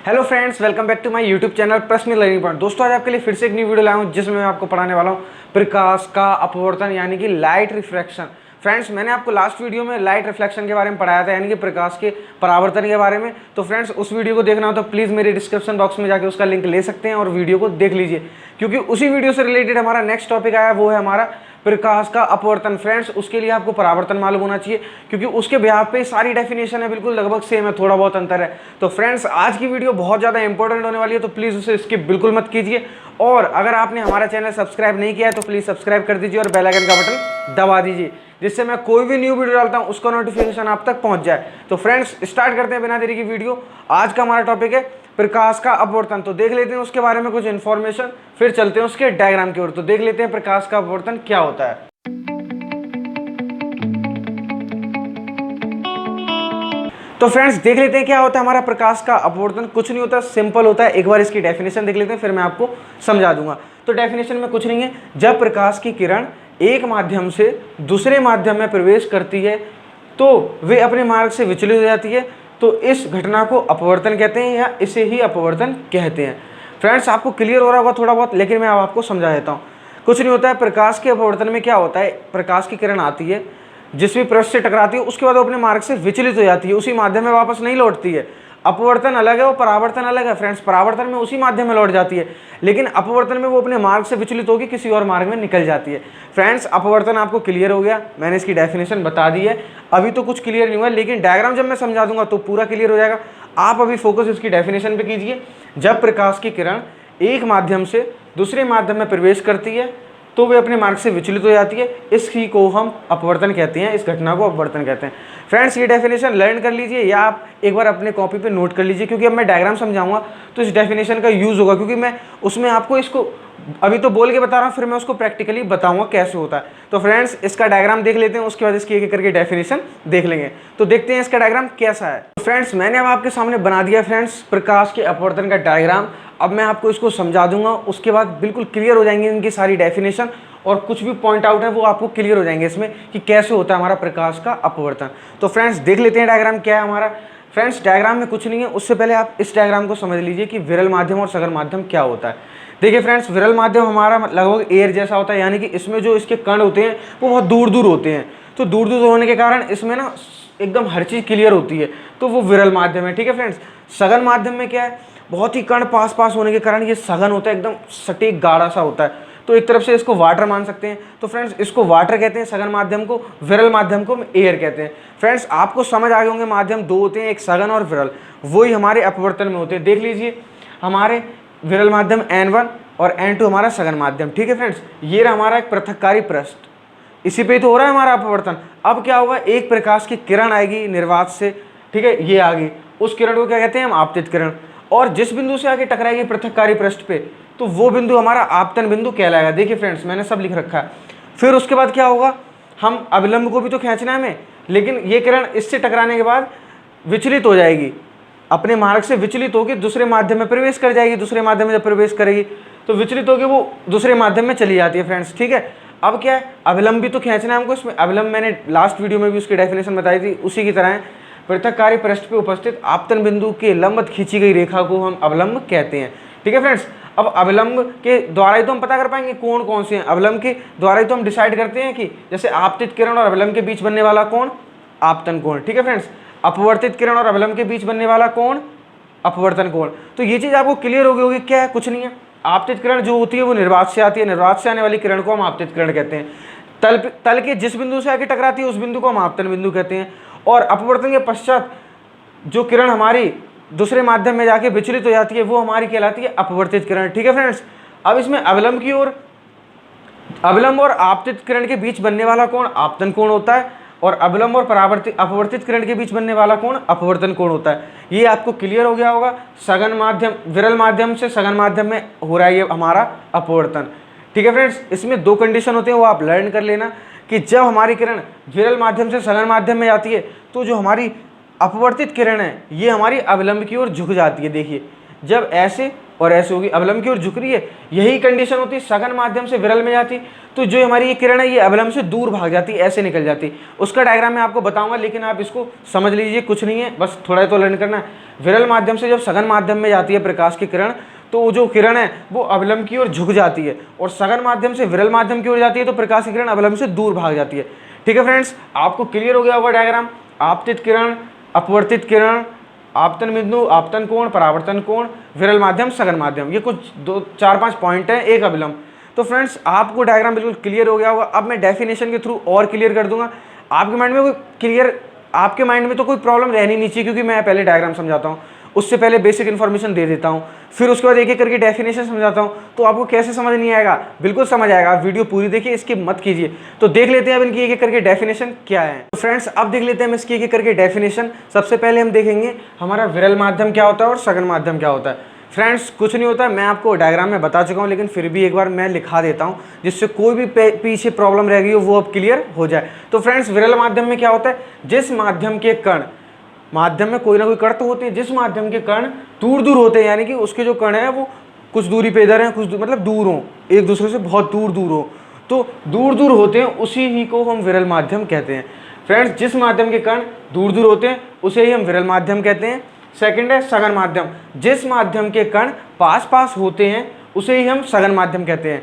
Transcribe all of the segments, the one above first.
Hello friends, welcome back to my YouTube channel personal learning point. दोस्तों, आज आपके लिए फिर से एक न्यू वीडियो लाया हूँ जिसमें मैं आपको पढ़ाने वाला हूँ प्रकाश का अपवर्तन यानी कि लाइट रिफ्रैक्शन। फ्रेंड्स, मैंने आपको लास्ट वीडियो में लाइट रिफ्लेक्शन के बारे में पढ़ाया था यानी कि प्रकाश के परावर्तन के बारे में। तो फ्रेंड्स, उस वीडियो को देखना हो तो प्लीज़ मेरे डिस्क्रिप्शन बॉक्स में जाकर उसका लिंक ले सकते हैं और वीडियो को देख लीजिए, क्योंकि उसी वीडियो से रिलेटेड हमारा नेक्स्ट टॉपिक आया, वो है हमारा प्रकाश का अपवर्तन। फ्रेंड्स, उसके लिए आपको परावर्तन मालूम होना चाहिए, क्योंकि उसके बिहाफ पे सारी डेफिनेशन है बिल्कुल लगभग सेम है, थोड़ा बहुत अंतर है। तो फ्रेंड्स, आज की वीडियो बहुत ज़्यादा इंपॉर्टेंट होने वाली है, तो प्लीज़ उसे स्किप बिल्कुल मत कीजिए। और अगर आपने हमारा चैनल सब्सक्राइब नहीं किया है तो प्लीज़ सब्सक्राइब कर दीजिए और बेल आइकन का बटन दबा दीजिए, जिससे मैं कोई भी न्यू वीडियो डालता हूँ उसका नोटिफिकेशन आप तक पहुँच जाए। तो फ्रेंड्स, स्टार्ट करते हैं बिना देरी की वीडियो। आज का हमारा टॉपिक है प्रकाश का अपवर्तन। तो देख लेते हैं उसके बारे में कुछ इन्फॉर्मेशन, फिर चलते हैं उसके डायग्राम की ओर। तो देख लेते हैं प्रकाश का अपवर्तन क्या होता है। तो फ्रेंड्स, देख लेते हैं क्या होता है हमारा प्रकाश का अपवर्तन। कुछ नहीं होता, सिंपल होता है। एक बार इसकी डेफिनेशन देख लेते हैं, फिर मैं आपको समझा दूंगा। तो डेफिनेशन में कुछ नहीं है, जब प्रकाश की किरण एक माध्यम से दूसरे माध्यम में प्रवेश करती है तो वे अपने मार्ग से विचलित हो जाती है, तो इस घटना को अपवर्तन कहते हैं या इसे ही अपवर्तन कहते हैं। फ्रेंड्स, आपको क्लियर हो रहा होगा थोड़ा बहुत, लेकिन मैं अब आपको समझा देता हूँ। कुछ नहीं होता है, प्रकाश के अपवर्तन में क्या होता है, प्रकाश की किरण आती है, जिस भी पृष्ठ से टकराती है उसके बाद वो अपने मार्ग से विचलित हो जाती है, उसी माध्यम में वापस नहीं लौटती है। अपवर्तन अलग है, वो परावर्तन अलग है। फ्रेंड्स, परावर्तन में उसी माध्यम में लौट जाती है, लेकिन अपवर्तन में वो अपने मार्ग से विचलित होकर किसी और मार्ग में निकल जाती है। फ्रेंड्स, अपवर्तन आपको क्लियर हो गया, मैंने इसकी डेफिनेशन बता दी है। अभी तो कुछ क्लियर नहीं हुआ, लेकिन डायग्राम जब मैं समझा दूंगा तो पूरा क्लियर हो जाएगा। आप अभी फोकस इसकी डेफिनेशन पे कीजिए। जब प्रकाश की किरण एक माध्यम से दूसरे माध्यम में प्रवेश करती है तो वे अपने मार्ग से विचलित हो जाती है, इसी को हम अपवर्तन कहते हैं, इस घटना को अपवर्तन कहते हैं। फ्रेंड्स, ये डेफिनेशन लर्न कर लीजिए या आप एक बार अपने कॉपी पे नोट कर लीजिए, क्योंकि अब मैं डायग्राम समझाऊंगा तो इस डेफिनेशन का यूज़ होगा, क्योंकि मैं उसमें आपको इसको अभी तो बोल के बता रहा हूँ, फिर मैं उसको प्रैक्टिकली बताऊंगा कैसे होता है। तो फ्रेंड्स, इसका डायग्राम देख लेते हैं, उसके बाद इसकी एक करके डेफिनेशन देख लेंगे। तो देखते हैं इसका डायग्राम कैसा है। तो फ्रेंड्स, मैंने अब आपके सामने बना दिया फ्रेंड्स प्रकाश के अपवर्तन का डायग्राम। अब मैं आपको इसको समझा दूंगा, उसके बाद बिल्कुल क्लियर हो जाएंगे इनकी सारी डेफिनेशन, और कुछ भी पॉइंट आउट है वो आपको क्लियर हो जाएंगे इसमें कि कैसे होता है हमारा प्रकाश का अपवर्तन। तो फ्रेंड्स, देख लेते हैं डायग्राम क्या है हमारा। फ्रेंड्स, डायग्राम में कुछ नहीं है, उससे पहले आप इस डायग्राम को समझ लीजिए कि विरल माध्यम और सघन माध्यम क्या होता है। देखिए फ्रेंड्स, विरल माध्यम हमारा लगभग एयर जैसा होता है, यानी कि इसमें जो इसके कण होते हैं वो बहुत दूर दूर होते हैं। तो दूर दूर होने के कारण इसमें ना एकदम हर चीज़ क्लियर होती है, तो वो विरल माध्यम है। ठीक है फ्रेंड्स, सघन माध्यम में क्या है, बहुत ही कण पास पास होने के कारण ये सघन होता है, एकदम सटीक गाढ़ा सा होता है। तो एक तरफ से इसको वाटर मान सकते हैं। तो फ्रेंड्स, इसको वाटर कहते हैं सघन माध्यम को, विरल माध्यम को एयर कहते हैं। फ्रेंड्स, आपको समझ आ गए होंगे, माध्यम दो होते हैं, एक सघन और विरल, वही हमारे अपवर्तन में होते हैं। देख लीजिए, हमारे विरल माध्यम N1 और N2 हमारा सघन माध्यम। ठीक है फ्रेंड्स, ये रहा हमारा एक पृथककारी पृष्ठ, इसी पे तो हो रहा है हमारा अपवर्तन। अब क्या होगा, एक प्रकाश की किरण आएगी निर्वात से, ठीक है, ये आ गई, उस किरण को क्या कहते हैं हम, आपतित किरण। और जिस बिंदु से आगे टकराएगी पृथककारी पृष्ठ पे, तो वो बिंदु हमारा आपतन बिंदु कहलाएगा। देखिए फ्रेंड्स, मैंने सब लिख रखा है। फिर उसके बाद क्या होगा, हम अभिलंब को भी तो खींचना है हमें, लेकिन ये किरण इससे टकराने के बाद विचलित हो जाएगी, अपने मार्ग से विचलित होकर दूसरे माध्यम में प्रवेश कर जाएगी। दूसरे माध्यम में जब प्रवेश करेगी तो विचलित होकर वो दूसरे माध्यम में चली जाती है फ्रेंड्स। ठीक है, अब क्या है, अभिलंब भी तो खींचना है हमको। इसमें अभिलंब मैंने लास्ट वीडियो में भी उसकी डेफिनेशन बताई थी, उसी की तरह है। पृथककारी पृष्ठ पे उपस्थित आपतन बिंदु के लंबवत खींची गई रेखा को हम अवलंब कहते हैं। ठीक है फ्रेंड्स, अब अवलंब के द्वारा ही तो हम पता कर पाएंगे कोण कौन से हैं। अवलंब के द्वारा ही तो हम डिसाइड करते हैं कि जैसे आपतित किरण और अवलंब के बीच बनने वाला कोण आपतन कोण। ठीक है फ्रेंड्स, अपवर्तित किरण और अवलंब के बीच बनने वाला कोण अपवर्तन कोण। तो ये चीज़ आपको क्लियर होगी होगी क्या है, कुछ नहीं है। आपतित किरण जो होती है वो निर्वात से आती है, निर्वात से आने वाली किरण को हम आपतित किरण कहते हैं। तल के जिस बिंदु से आके टकराती है उस बिंदु को हम आपतन बिंदु कहते हैं। और अपवर्तन के पश्चात जो किरण हमारी दूसरे माध्यम में जाके विचलित हो जाती है वो हमारी कहलाती है अपवर्तित किरण। ठीक है फ्रेंड्स, अब इसमें अवलंब की ओर, अवलंब और आपतित किरण के बीच बनने वाला कोण आपतन कोण होता है, और अवलंब और अपवर्तित किरण के बीच बनने वाला कोण अपवर्तन कोण होता है। ये आपको क्लियर हो गया होगा। सघन माध्यम, विरल माध्यम से सघन माध्यम में हो रहा है ये हमारा अपवर्तन। ठीक है फ्रेंड्स, इसमें दो कंडीशन होते हैं, वो आप लर्न कर लेना कि जब हमारी किरण विरल माध्यम से सघन माध्यम में जाती है तो जो हमारी अपवर्तित किरण है ये हमारी अवलंब की ओर झुक जाती है। देखिए, जब ऐसे और ऐसे होगी, अवलंब की ओर झुक रही है। यही कंडीशन होती है सघन माध्यम से विरल में जाती, तो जो हमारी ये किरण है ये अवलंब से दूर भाग जाती, ऐसे निकल जाती। उसका डायग्राम मैं आपको बताऊंगा, लेकिन आप इसको समझ लीजिए, कुछ नहीं है, बस थोड़ा तो लर्न करना है। विरल माध्यम से जब सघन माध्यम में जाती है प्रकाश की किरण, तो वो जो किरण है वो अवलंब की ओर झुक जाती है, और सघन माध्यम से विरल माध्यम की ओर जाती है तो प्रकाश की किरण अवलंब से दूर भाग जाती है। ठीक है फ्रेंड्स, आपको क्लियर हो गया होगा डायग्राम। आपतित किरण, अपवर्तित किरण, आपतन बिंदु, आपतन कोण, परावर्तन कोण, विरल माध्यम, सघन माध्यम, ये कुछ 4-5 पॉइंट है, एक अवलंब। तो फ्रेंड्स आपको डायग्राम बिल्कुल क्लियर हो गया होगा। अब मैं डेफिनेशन के थ्रू और क्लियर कर दूंगा। आपके माइंड में कोई क्लियर, आपके माइंड में तो कोई प्रॉब्लम रहनी नहीं चाहिए, क्योंकि मैं पहले डायग्राम समझाता हूँ, उससे पहले बेसिक इन्फॉर्मेशन दे देता हूँ, फिर उसके बाद एक एक करके डेफिनेशन समझाता हूँ। तो आपको कैसे समझ नहीं आएगा? बिल्कुल समझ आएगा। आप वीडियो पूरी देखिए, इसकी मत कीजिए। तो देख लेते हैं अब इनकी एक एक करके डेफिनेशन क्या है। तो फ्रेंड्स अब देख लेते हैं हम इसकी एक एक करके डेफिनेशन। सबसे पहले हम देखेंगे हमारा विरल माध्यम क्या होता है और सघन माध्यम क्या होता है। फ्रेंड्स कुछ नहीं होता, मैं आपको डायग्राम में बता चुका हूँ, लेकिन फिर भी एक बार मैं लिखा देता हूँ, जिससे कोई भी पीछे प्रॉब्लम रह गई हो वो अब क्लियर हो जाए। तो फ्रेंड्स विरल माध्यम में क्या होता है? जिस माध्यम के कण, माध्यम में कोई ना कोई कण तो होते हैं, जिस माध्यम के कण दूर दूर होते हैं, यानी कि उसके जो कण है वो कुछ दूरी पे इधर हैं, कुछ मतलब दूर हों, एक दूसरे से बहुत दूर दूर हो, तो दूर दूर होते हैं, उसी ही को हम विरल माध्यम कहते हैं। फ्रेंड्स जिस माध्यम के कण दूर दूर होते हैं उसे ही हम विरल माध्यम कहते हैं। सेकंड है सघन माध्यम, जिस माध्यम के कण पास पास होते हैं उसे ही हम सघन माध्यम कहते हैं।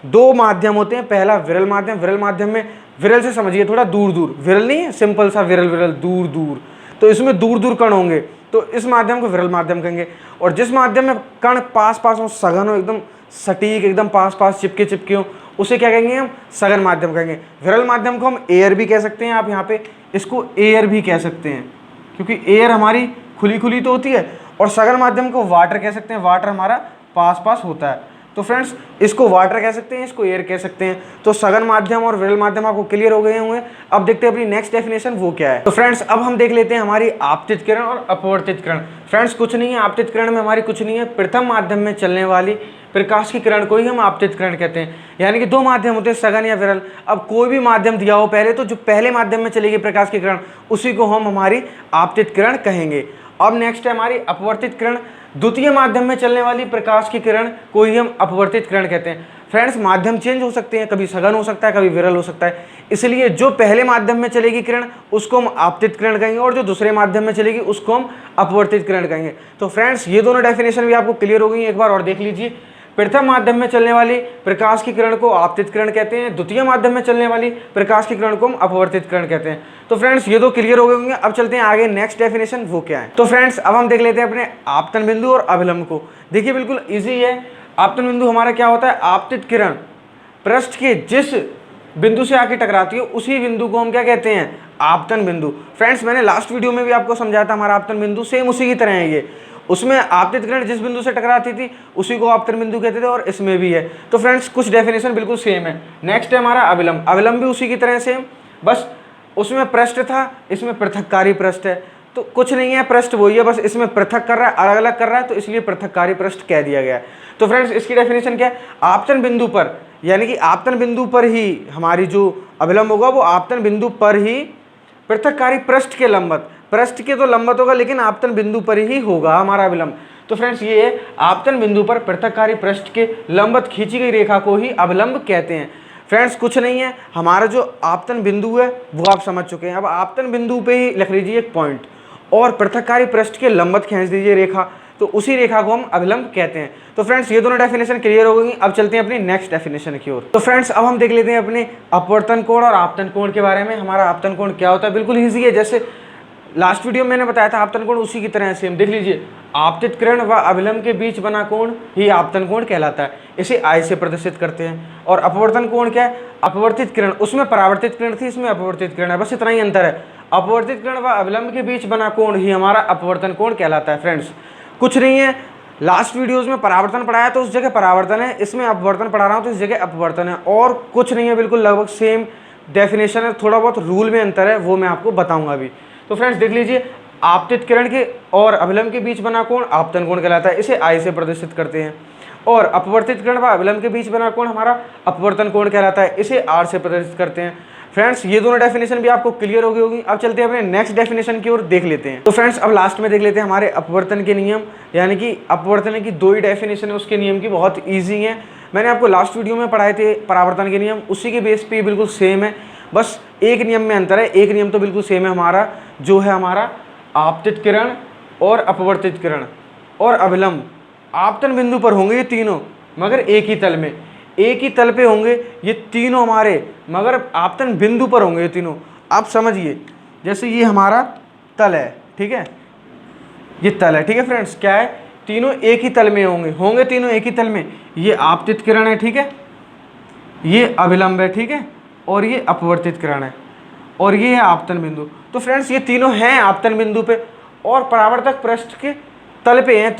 दो माध्यम होते हैं, पहला विरल माध्यम, विरल माध्यम में विरल से समझिए थोड़ा दूर दूर, विरल नहीं है सिंपल सा विरल, विरल दूर दूर, तो इसमें दूर दूर कण होंगे, तो इस माध्यम को विरल माध्यम कहेंगे। और जिस माध्यम में कण पास पास हो, सघन हो, एकदम सटीक, एकदम पास पास चिपके चिपके हो, उसे क्या कहेंगे हम? सघन माध्यम कहेंगे। विरल माध्यम को हम एयर भी कह सकते हैं, आप यहाँ पे इसको एयर भी कह सकते हैं, क्योंकि एयर हमारी खुली खुली तो होती है, और सघन माध्यम को वाटर कह सकते हैं, वाटर हमारा पास पास होता है। तो फ्रेंड्स इसको वाटर कह सकते हैं, इसको एयर कह सकते हैं। तो सघन माध्यम और विरल माध्यम आपको क्लियर हो गए होंगे। अब देखते हैं अपनी नेक्स्ट डेफिनेशन वो क्या है। तो फ्रेंड्स अब हम देख लेते हैं हमारी आपतित किरण और अपवर्तित किरण। फ्रेंड्स कुछ नहीं है, आपतित किरण में हमारी कुछ नहीं है, प्रथम माध्यम में चलने वाली प्रकाश की किरण को ही हम आपतित किरण कहते हैं। यानी कि दो माध्यम होते हैं, सघन या विरल। अब कोई भी माध्यम दिया हो पहले, तो जो पहले माध्यम में चलेगी प्रकाश की किरण उसी को हम हमारी आपतित किरण कहेंगे। अब नेक्स्ट है हमारी अपवर्तित किरण। द्वितीय माध्यम में चलने वाली प्रकाश की किरण को ही हम अपवर्तित किरण कहते हैं। फ्रेंड्स माध्यम चेंज हो सकते हैं, कभी सघन हो सकता है, कभी विरल हो सकता है, इसलिए जो पहले माध्यम में चलेगी किरण उसको हम आपतित किरण कहेंगे, और जो दूसरे माध्यम में चलेगी उसको हम अपवर्तित किरण कहेंगे। तो फ्रेंड्स ये दोनों डेफिनेशन भी आपको क्लियर हो गई, एक बार और देख लीजिए। प्रथम माध्यम में चलने वाली प्रकाश की किरण को आपतित किरण कहते हैं, द्वितीय माध्यम में चलने वाली प्रकाश की किरण को हम अपवर्तित किरण कहते हैं। तो फ्रेंड्स ये दो क्लियर हो गए होंगे। अब चलते हैं आगे, नेक्स्ट डेफिनेशन वो क्या है। तो फ्रेंड्स अब हम देख लेते हैं अपने आपतन बिंदु और अभिलंब को। देखिए बिल्कुल इजी है। आपतन बिंदु हमारा क्या होता है? आपतित किरण पृष्ठ के जिस बिंदु से आके टकराती है उसी बिंदु को हम क्या कहते हैं? आपतन बिंदु। फ्रेंड्स मैंने लास्ट वीडियो में भी आपको समझाया था, हमारा आपतन बिंदु सेम उसी की तरह है ये। उसमें आपतित किरण जिस बिंदु से टकराती थी उसी को आपतन बिंदु कहते थे, और इसमें भी है। तो फ्रेंड्स कुछ डेफिनेशन बिल्कुल सेम है। नेक्स्ट है हमारा अविलंब। अविलंब भी उसी की तरह सेम, बस उसमें पृष्ठ था, इसमें पृथककारी पृष्ठ है। तो कुछ नहीं है, पृष्ठ वही है, बस इसमें पृथक कर रहा है, अलग अलग कर रहा है, तो इसलिए पृथककारी पृष्ठ कह दिया गया है। तो फ्रेंड्स इसकी डेफिनेशन क्या है? आपतन बिंदु पर, यानी कि आपतन बिंदु पर ही हमारी जो अविलंब होगा वो आपतन बिंदु पर ही पृथककारी पृष्ठ के लंबवत, पृष्ठ के तो लंबवत होगा लेकिन आपतन बिंदु पर ही होगा हमारा अविलंब। तो फ्रेंड्स ये है, आपतन बिंदु पर पृथककारी पृष्ठ के लंबवत खींची गई रेखा को ही अविलंब कहते हैं। फ्रेंड्स कुछ नहीं है, हमारा जो आपतन बिंदु है वो आप समझ चुके हैं। अब आपतन बिंदु पे ही लिख लीजिए एक पॉइंट, और पृथककारी पृष्ठ के लंबवत खींच दीजिए रेखा, तो उसी रेखा को हम अविलंब कहते हैं। तो फ्रेंड्स ये दोनों डेफिनेशन क्लियर हो गई। अब चलते हैं अपनी नेक्स्ट डेफिनेशन की ओर। तो फ्रेंड्स अब हम देख लेते हैं अपने अपवर्तन कोण और आपतन कोण के बारे में। हमारा आपतन कोण क्या होता है? बिल्कुल ईजी है, जैसे लास्ट वीडियो में मैंने बताया था आपतन कोण उसी की तरह है सेम। देख लीजिए, आपतित किरण व अविलंब के बीच बना कोण ही आपतन कोण कहलाता है, इसे आई से प्रदर्शित करते हैं। और अपवर्तन कोण क्या है? अपवर्तित किरण, उसमें परावर्तित किरण थी, इसमें अपवर्तित किरण है, बस इतना ही अंतर है। अपवर्तित किरण व अविलंब के बीच बना कोण ही हमारा अपवर्तन कोण कहलाता है। फ्रेंड्स कुछ नहीं है, लास्ट वीडियोस में परावर्तन पढ़ाया तो उस जगह परावर्तन है, इसमें अपवर्तन पढ़ा रहा हूँ तो इस जगह अपवर्तन है, और कुछ नहीं है, बिल्कुल लगभग सेम डेफिनेशन है, थोड़ा बहुत रूल में अंतर है, वो मैं आपको बताऊंगा अभी। तो फ्रेंड्स देख लीजिए, आपतित किरण के और अविलंब के बीच बना कोण आपतन कोण कहलाता है, इसे आई से प्रदर्शित करते हैं। और अपवर्तित किरण व अविलंब के बीच बना कोण हमारा अपवर्तन कोण कहलाता है, इसे आर से प्रदर्शित करते हैं। फ्रेंड्स ये दोनों डेफिनेशन भी आपको क्लियर हो गई होगी। अब चलते हैं अपने नेक्स्ट डेफिनेशन की ओर देख लेते हैं। तो फ्रेंड्स अब लास्ट में देख लेते हैं हमारे अपवर्तन के नियम, यानी कि अपवर्तन की 2 ही डेफिनेशन है उसके नियम की, बहुत ईजी है। मैंने आपको लास्ट वीडियो में पढ़ाए थे परावर्तन के नियम, उसी के बेस पे बिल्कुल सेम है, बस एक नियम में अंतर है। एक नियम तो बिल्कुल सेम है हमारा, जो है हमारा आपतित किरण और अपवर्तित किरण और अभिलंब आपतन बिंदु पर होंगे ये तीनों, मगर एक ही तल में, एक ही तल पे होंगे ये तीनों हमारे, मगर आपतन बिंदु पर होंगे ये तीनों। आप समझिए, जैसे ये हमारा तल है, ठीक है, ये तल है, ठीक है फ्रेंड्स, क्या है, तीनों एक ही तल में होंगे तीनों एक ही तल में। ये आपतित किरण है, ठीक है, ये अभिलंब है, ठीक है, और ये अपवर्तित किरण है, और ये है आपतन बिंदु। तो फ्रेंड्स ये तीनों हैं आपतन बिंदु पे और परावर्तक पृष्ठ के तल पे हैं,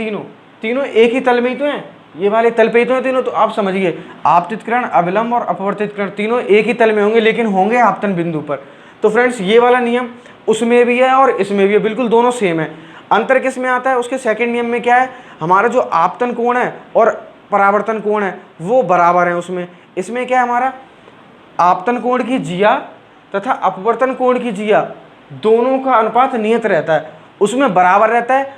तीनों एक ही तल में ही तो हैं, ये वाले तल पे ही तो हैं तीनों। तो आप समझिए, आपतित किरण, अभिलंब और अपवर्तित किरण तीनों एक ही तल में होंगे, लेकिन होंगे आपतन बिंदु पर। तो फ्रेंड्स ये वाला नियम उसमें भी है और इसमें भी है, बिल्कुल दोनों सेम है। अंतर किस में आता है, उसके सेकंड नियम में क्या है, हमारा जो आपतन कोण है और परावर्तन कोण है वो बराबर है उसमें। इसमें क्या है, हमारा आपतन कोण की जिया तथा अपवर्तन कोण की जिया दोनों का अनुपात नियत रहता है, उसमें बराबर रहता है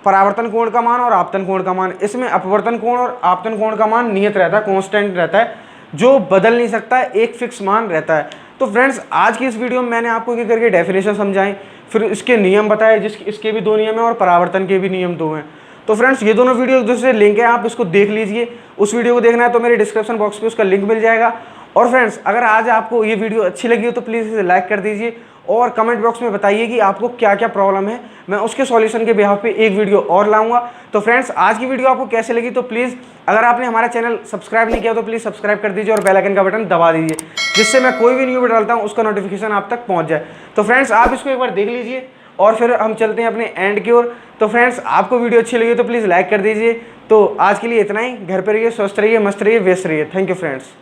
परावर्तन कोण का मान और आपतन कोण का मान। इसमें अपवर्तन कोण और आपतन कोण का मान नियत रहता है, कांस्टेंट रहता है, जो बदल नहीं सकता है, एक फिक्स मान रहता है। तो फ्रेंड्स आज की इस वीडियो में मैंने आपको एक करके डेफिनेशन समझाई, फिर इसके नियम बताए, इसके भी 2 नियम हैं और परावर्तन के भी नियम 2 हैं। तो फ्रेंड्स ये दोनों वीडियो एक दूसरे लिंक है, आप इसको देख लीजिए। उस वीडियो को देखना है तो मेरे डिस्क्रिप्शन बॉक्स पे उसका लिंक मिल जाएगा। और फ्रेंड्स अगर आज आपको ये वीडियो अच्छी लगी हो तो प्लीज़ इसे लाइक कर दीजिए और कमेंट बॉक्स में बताइए कि आपको क्या क्या प्रॉब्लम है, मैं उसके सॉल्यूशन के बिहाफ पे एक वीडियो और लाऊंगा। तो फ्रेंड्स आज की वीडियो आपको कैसे लगी, तो प्लीज़ अगर आपने हमारा चैनल सब्सक्राइब नहीं किया तो प्लीज़ सब्सक्राइब कर दीजिए और बेल आइकन का बटन दबा दीजिए, जिससे मैं कोई भी न्यू वीडियो डालता हूँ उसका नोटिफिकेशन आप तक पहुँच जाए। तो फ्रेंड्स आप इसको एक बार देख लीजिए और फिर हम चलते हैं अपने एंड की ओर। तो फ्रेंड्स आपको वीडियो अच्छी लगी तो प्लीज़ लाइक कर दीजिए। तो आज के लिए इतना ही, घर पर रहिए, स्वस्थ रहिए, मस्त रहिए, व्यस्त रहिए। Thank you friends.